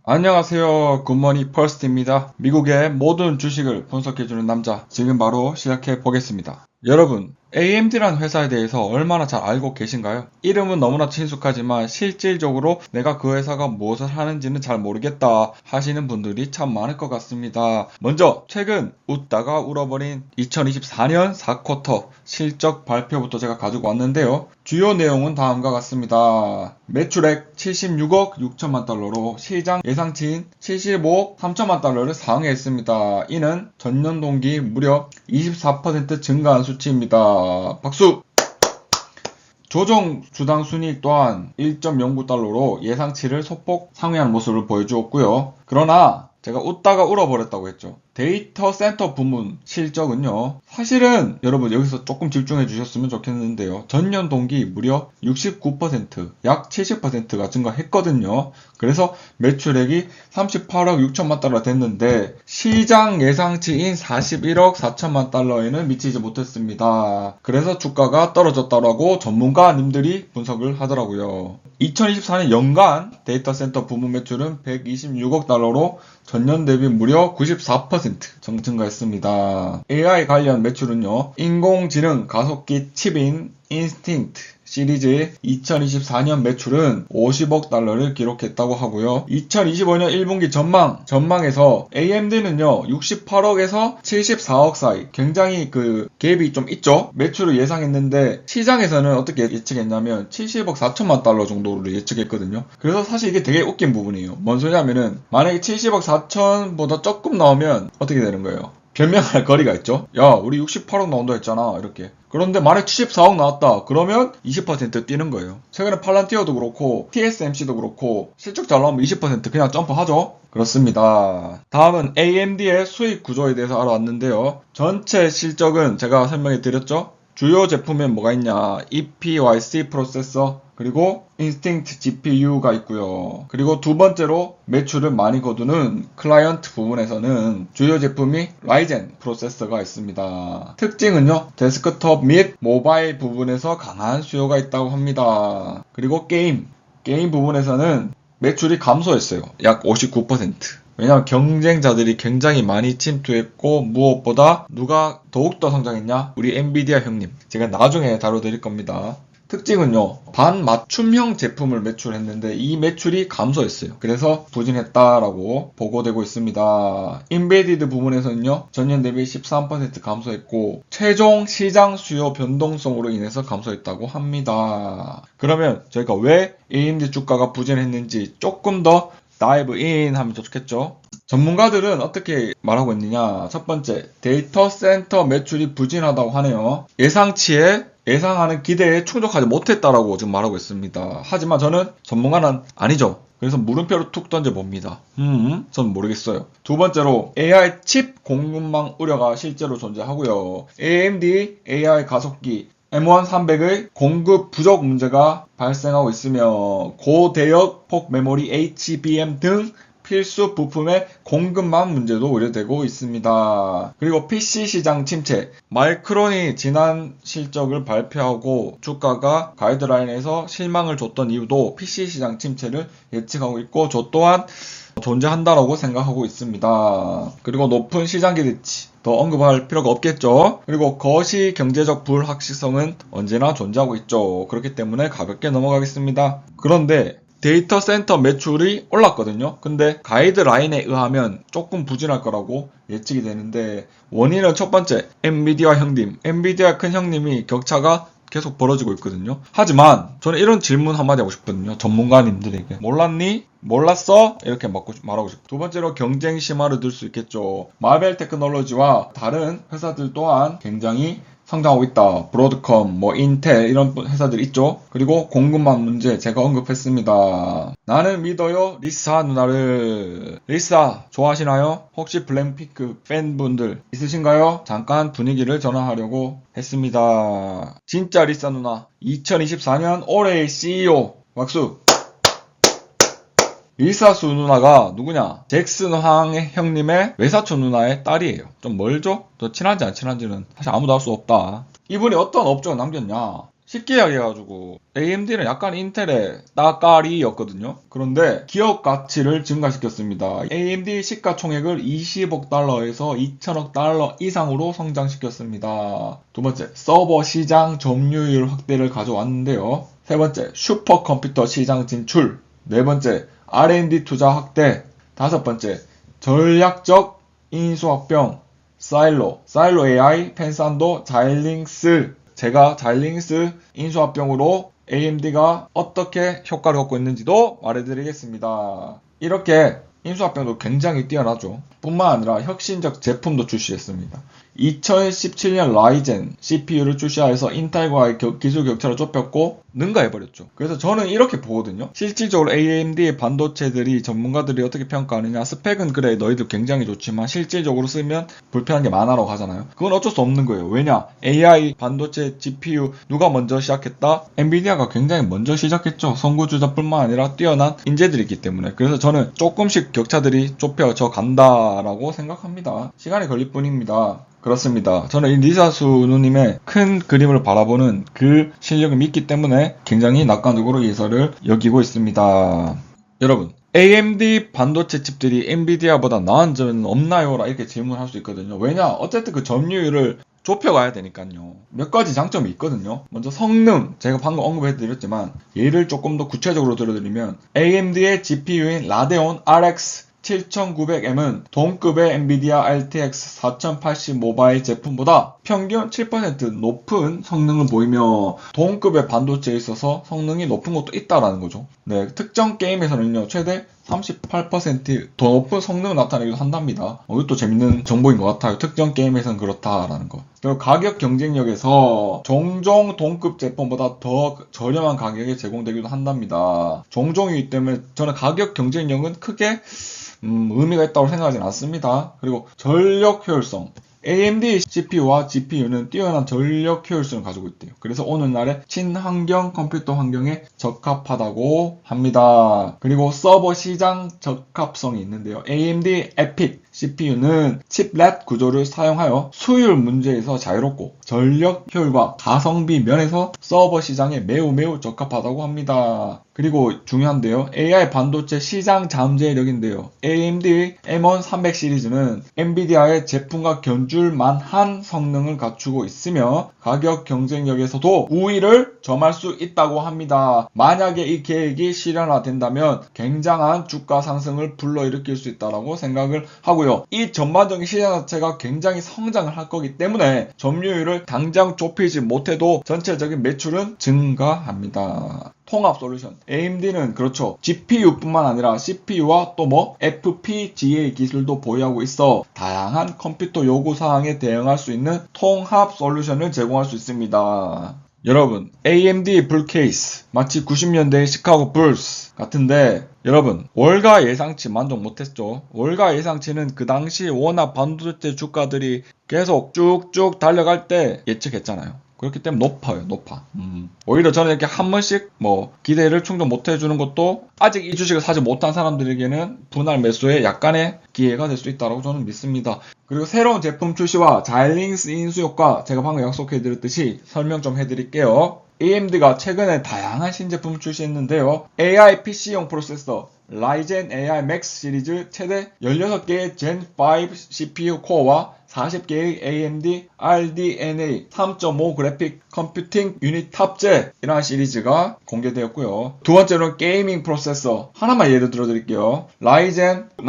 안녕하세요. 굿모닝 퍼스트입니다. 미국의 모든 주식을 분석해주는 남자, 지금 바로 시작해 보겠습니다. 여러분, AMD라는 회사에 대해서 얼마나 잘 알고 계신가요? 이름은 너무나 친숙하지만 실질적으로 내가 그 회사가 무엇을 하는지는 잘 모르겠다 하시는 분들이 참 많을 것 같습니다. 먼저 최근 웃다가 울어버린 2024년 4쿼터 실적 발표부터 제가 가지고 왔는데요. 주요 내용은 다음과 같습니다. 매출액 76억 6천만 달러로 시장 예상치인 75억 3천만 달러를 상회했습니다. 이는 전년 동기 무려 24% 증가한 수치입니다. 박수! 조정 주당 순이익 또한 1.09달러로 예상치를 소폭 상회한 모습을 보여주었고요. 그러나 제가 웃다가 울어버렸다고 했죠. 데이터 센터 부문 실적은요. 사실은 여러분 여기서 조금 집중해 주셨으면 좋겠는데요. 전년 동기 무려 69%, 약 70%가 증가했거든요. 그래서 매출액이 38억 6천만 달러 됐는데 시장 예상치인 41억 4천만 달러에는 미치지 못했습니다. 그래서 주가가 떨어졌다라고 전문가님들이 분석을 하더라고요. 2024년 연간 데이터 센터 부문 매출은 126억 달러로 전년 대비 무려 94% 증가했습니다. AI 관련 매출은요, 인공지능 가속기 칩인 인스팅트 시리즈의 2024년 매출은 50억 달러를 기록했다고 하고요. 2025년 1분기 전망에서 AMD는요, 68억에서 74억 사이 굉장히 그 갭이 좀 있죠? 매출을 예상했는데 시장에서는 어떻게 예측했냐면 70억 4천만 달러 정도로 예측했거든요. 그래서 사실 이게 되게 웃긴 부분이에요. 뭔 소리냐면은 만약에 70억 4천보다 조금 나오면 어떻게 되는 거예요? 변명할 거리가 있죠. 야, 우리 68억 나온다 했잖아. 이렇게. 그런데 만약 74억 나왔다. 그러면 20% 뛰는 거예요. 최근에 팔란티어도 그렇고 TSMC도 그렇고 실적 잘 나오면 20% 그냥 점프하죠. 그렇습니다. 다음은 AMD의 수익 구조에 대해서 알아왔는데요. 전체 실적은 제가 설명해 드렸죠. 주요 제품엔 뭐가 있냐. EPYC 프로세서 그리고 인스팅트 GPU가 있고요. 그리고 두 번째로 매출을 많이 거두는 클라이언트 부분에서는 주요 제품이 라이젠 프로세서가 있습니다. 특징은요. 데스크톱 및 모바일 부분에서 강한 수요가 있다고 합니다. 그리고 게임 부분에서는 매출이 감소했어요. 약 59%. 왜냐하면 경쟁자들이 굉장히 많이 침투했고 무엇보다 누가 더욱더 성장했냐? 우리 엔비디아 형님. 제가 나중에 다뤄드릴 겁니다. 특징은요. 반맞춤형 제품을 매출했는데 이 매출이 감소했어요. 그래서 부진했다라고 보고되고 있습니다. 인베디드 부분에서는요. 전년 대비 13% 감소했고 최종 시장 수요 변동성으로 인해서 감소했다고 합니다. 그러면 저희가 왜 AMD 주가가 부진했는지 조금 더 다이브 인 하면 좋겠죠. 전문가들은 어떻게 말하고 있느냐. 첫 번째, 데이터 센터 매출이 부진하다고 하네요. 예상하는 기대에 충족하지 못했다라고 지금 말하고 있습니다. 하지만 저는 전문가는 아니죠. 그래서 물음표를 툭 던져봅니다. 전 모르겠어요. 두 번째로 AI 칩 공급망 우려가 실제로 존재하고요. AMD AI 가속기 M1 300의 공급 부족 문제가 발생하고 있으며 고대역 폭 메모리 HBM 등 필수 부품의 공급망 문제도 우려되고 있습니다. 그리고 PC 시장 침체. 마이크론이 지난 실적을 발표하고 주가가 가이드라인에서 실망을 줬던 이유도 PC 시장 침체를 예측하고 있고 저 또한 존재한다라고 생각하고 있습니다. 그리고 높은 시장 기대치. 더 언급할 필요가 없겠죠. 그리고 거시 경제적 불확실성은 언제나 존재하고 있죠. 그렇기 때문에 가볍게 넘어가겠습니다. 그런데 데이터 센터 매출이 올랐거든요. 근데 가이드라인에 의하면 조금 부진할 거라고 예측이 되는데 원인은 첫 번째, 엔비디아 큰 형님이 격차가 계속 벌어지고 있거든요. 하지만 저는 이런 질문 한마디 하고 싶거든요. 전문가님들에게. 몰랐니? 몰랐어? 이렇게 말하고 싶어요. 두 번째로 경쟁 심화를 들 수 있겠죠. 마벨 테크놀로지와 다른 회사들 또한 굉장히 성장하고 있다. 브로드컴, 인텔 이런 회사들 있죠. 그리고 공급망 문제 제가 언급했습니다. 나는 믿어요 리사 누나를. 리사 좋아하시나요? 혹시 블랙핑크 팬분들 있으신가요? 잠깐 분위기를 전환하려고 했습니다. 진짜 리사 누나 2024년 올해의 CEO 박수. 리사수 누나가 누구냐? 잭슨 황 형님의 외사촌 누나의 딸이에요. 좀 멀죠? 더 친한지 안 친한지는 사실 아무도 알 수 없다. 이분이 어떤 업적을 남겼냐? 쉽게 이야기해가지고 AMD는 약간 인텔의 따까리였거든요. 그런데 기업 가치를 증가시켰습니다. AMD 시가총액을 20억 달러에서 2천억 달러 이상으로 성장시켰습니다. 두 번째, 서버 시장 점유율 확대를 가져왔는데요. 세 번째, 슈퍼컴퓨터 시장 진출. 네 번째, R&D 투자 확대. 다섯 번째, 전략적 인수합병. 사일로 AI, 펜산도, 자일링스. 제가 자일링스 인수합병으로 AMD가 어떻게 효과를 얻고 있는지도 말해드리겠습니다. 이렇게 인수합병도 굉장히 뛰어나죠. 뿐만 아니라 혁신적 제품도 출시했습니다. 2017년 라이젠 CPU를 출시하여서 인텔과의 기술 격차를 좁혔고 능가해버렸죠. 그래서 저는 이렇게 보거든요. 실질적으로 AMD의 반도체들이 전문가들이 어떻게 평가하느냐. 스펙은 그래 너희들 굉장히 좋지만 실질적으로 쓰면 불편한 게 많아라고 하잖아요. 그건 어쩔 수 없는 거예요. 왜냐? AI 반도체 GPU 누가 먼저 시작했다? 엔비디아가 굉장히 먼저 시작했죠. 선구주자뿐만 아니라 뛰어난 인재들이 있기 때문에. 그래서 저는 조금씩 격차들이 좁혀져 간다라고 생각합니다. 시간이 걸릴 뿐입니다. 그렇습니다. 저는 이 리사수 누님의 큰 그림을 바라보는 그 실력을 믿기 때문에 굉장히 낙관적으로 예설을 여기고 있습니다. 여러분, AMD 반도체 칩들이 엔비디아보다 나은 점은 없나요? 라 이렇게 질문할 수 있거든요. 왜냐? 어쨌든 그 점유율을 좁혀가야 되니까요. 몇 가지 장점이 있거든요. 먼저 성능, 제가 방금 언급해드렸지만 예를 조금 더 구체적으로 들어드리면 AMD의 GPU인 라데온 RX 7900M은 동급의 엔비디아 RTX 4080 모바일 제품보다 평균 7% 높은 성능을 보이며 동급의 반도체에 있어서 성능이 높은 것도 있다라는 거죠. 네, 특정 게임에서는요 최대 38%더 높은 성능을 나타내기도 한답니다. 이것도 재밌는 정보인 것 같아요. 특정 게임에서는 그렇다라는 거. 그리고 가격 경쟁력에서 종종 동급 제품보다 더 저렴한 가격에 제공되기도 한답니다. 종종이기 때문에 저는 가격 경쟁력은 크게 의미가 있다고 생각하진 않습니다. 그리고 전력 효율성. AMD CPU와 GPU는 뛰어난 전력 효율성을 가지고 있대요. 그래서 오늘날의 친환경 컴퓨터 환경에 적합하다고 합니다. 그리고 서버 시장 적합성이 있는데요. AMD EPYC CPU는 칩렛 구조를 사용하여 수율 문제에서 자유롭고 전력 효율과 가성비 면에서 서버 시장에 매우 적합하다고 합니다. 그리고 중요한데요. AI 반도체 시장 잠재력인데요. AMD M1 300 시리즈는 엔비디아의 제품과 견줄 만한 성능을 갖추고 있으며 가격 경쟁력에서도 우위를 점할 수 있다고 합니다. 만약에 이 계획이 실현화된다면 굉장한 주가 상승을 불러일으킬 수 있다고 생각을 하고요. 이 전반적인 시장 자체가 굉장히 성장을 할 거기 때문에 점유율을 당장 좁히지 못해도 전체적인 매출은 증가합니다. 통합 솔루션. AMD는 그렇죠. GPU뿐만 아니라 CPU와 또 FPGA 기술도 보유하고 있어 다양한 컴퓨터 요구사항에 대응할 수 있는 통합 솔루션을 제공할 수 있습니다. 여러분, AMD 불 케이스 마치 90년대의 시카고 불스 같은데 여러분, 월가 예상치 만족 못했죠. 월가 예상치는 그 당시 워낙 반도체 주가들이 계속 쭉쭉 달려갈 때 예측했잖아요. 그렇기 때문에 높아. 오히려 저는 이렇게 한 번씩 기대를 충족 못 해주는 것도 아직 이 주식을 사지 못한 사람들에게는 분할 매수에 약간의 기회가 될 수 있다고 저는 믿습니다. 그리고 새로운 제품 출시와 자일링스 인수 효과 제가 방금 약속해드렸듯이 설명 좀 해드릴게요. AMD가 최근에 다양한 신제품을 출시했는데요. AI PC용 프로세서 라이젠 AI Max 시리즈 최대 16개의 젠5 CPU 코어와 40개의 AMD RDNA 3.5 그래픽 컴퓨팅 유닛 탑재 이러한 시리즈가 공개되었고요. 두 번째로는 게이밍 프로세서 하나만 예를 들어드릴게요. 라이젠 9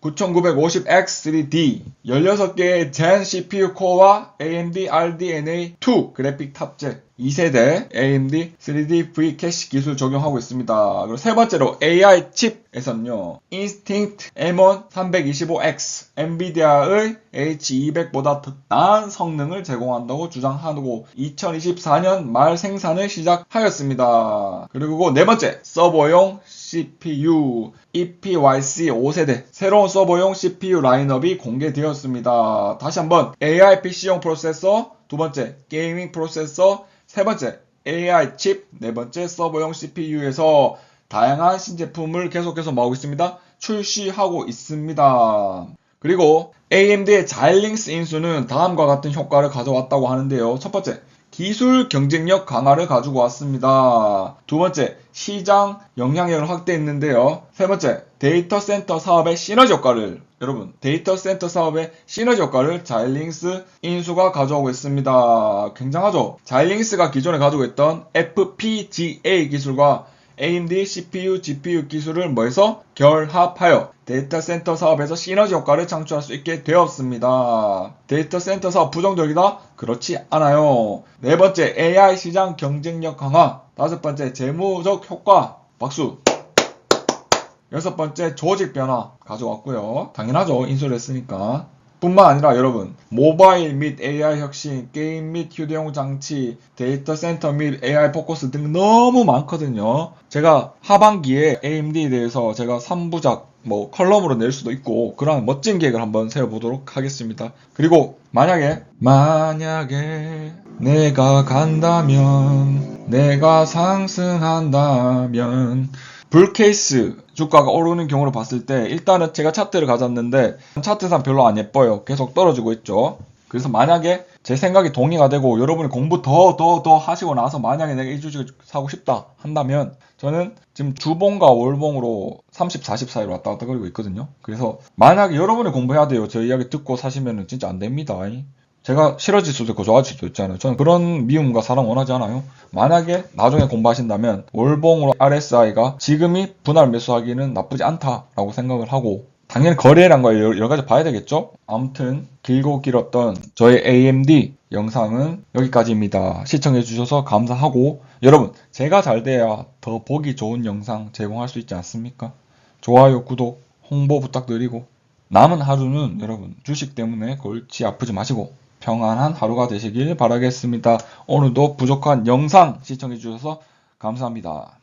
9950X3D 16개의 젠 CPU 코어와 AMD RDNA2 그래픽 탑재 2세대 AMD 3D V 캐시 기술 적용하고 있습니다. 그리고 세 번째로 AI 칩에서는요. Instinct M1 325X 엔비디아의 H200보다 더 나은 성능을 제공한다고 주장하고 2024년 말 생산을 시작하였습니다. 그리고 네 번째 서버용 CPU EPYC 5세대 새로운 서버용 CPU 라인업이 공개되었습니다. 다시 한번 AI PC용 프로세서, 두 번째 게이밍 프로세서, 세 번째 AI 칩, 네 번째 서버용 CPU에서 다양한 신제품을 계속해서 나오고 있습니다. 출시하고 있습니다. 그리고 AMD의 자일링스 인수는 다음과 같은 효과를 가져왔다고 하는데요. 첫 번째, 기술 경쟁력 강화를 가지고 왔습니다. 두 번째, 시장 영향력을 확대했는데요. 세 번째, 데이터 센터 사업의 시너지 효과를, 여러분, 데이터 센터 사업의 시너지 효과를 자일링스 인수가 가져오고 있습니다. 굉장하죠? 자일링스가 기존에 가지고 있던 FPGA 기술과 AMD CPU, GPU 기술을 뭐해서 결합하여 데이터 센터 사업에서 시너지 효과를 창출할 수 있게 되었습니다. 데이터 센터 사업 부정적이다? 그렇지 않아요. 네 번째, AI 시장 경쟁력 강화. 다섯 번째, 재무적 효과. 박수. 여섯 번째, 조직 변화 가져왔고요. 당연하죠. 인수를 했으니까. 뿐만 아니라 여러분, 모바일 및 AI 혁신, 게임 및 휴대용 장치, 데이터 센터 및 AI 포커스 등 너무 많거든요. 제가 하반기에 AMD에 대해서 제가 3부작 컬럼으로 낼 수도 있고 그런 멋진 계획을 한번 세워보도록 하겠습니다. 그리고 만약에 내가 간다면, 내가 상승한다면, 불케이스 주가가 오르는 경우를 봤을 때 일단은 제가 차트를 가졌는데 차트상 별로 안 예뻐요. 계속 떨어지고 있죠. 그래서 만약에 제 생각이 동의가 되고 여러분이 공부 더 하시고 나서 만약에 내가 이 주식을 사고 싶다 한다면 저는 지금 주봉과 월봉으로 30, 40 사이로 왔다 갔다 거리고 있거든요. 그래서 만약에 여러분이 공부해야 돼요. 저 이야기 듣고 사시면 진짜 안 됩니다. 제가 싫어질 수도 있고 좋아질 수도 있잖아요. 저는 그런 미움과 사랑 원하지 않아요. 만약에 나중에 공부하신다면 월봉으로 RSI가 지금이 분할 매수하기는 나쁘지 않다라고 생각을 하고 당연히 거래량 거 여러 가지 봐야 되겠죠? 아무튼 길고 길었던 저의 AMD 영상은 여기까지입니다. 시청해주셔서 감사하고 여러분 제가 잘 돼야 더 보기 좋은 영상 제공할 수 있지 않습니까? 좋아요, 구독, 홍보 부탁드리고 남은 하루는 여러분 주식 때문에 골치 아프지 마시고 평안한 하루가 되시길 바라겠습니다. 오늘도 부족한 영상 시청해주셔서 감사합니다.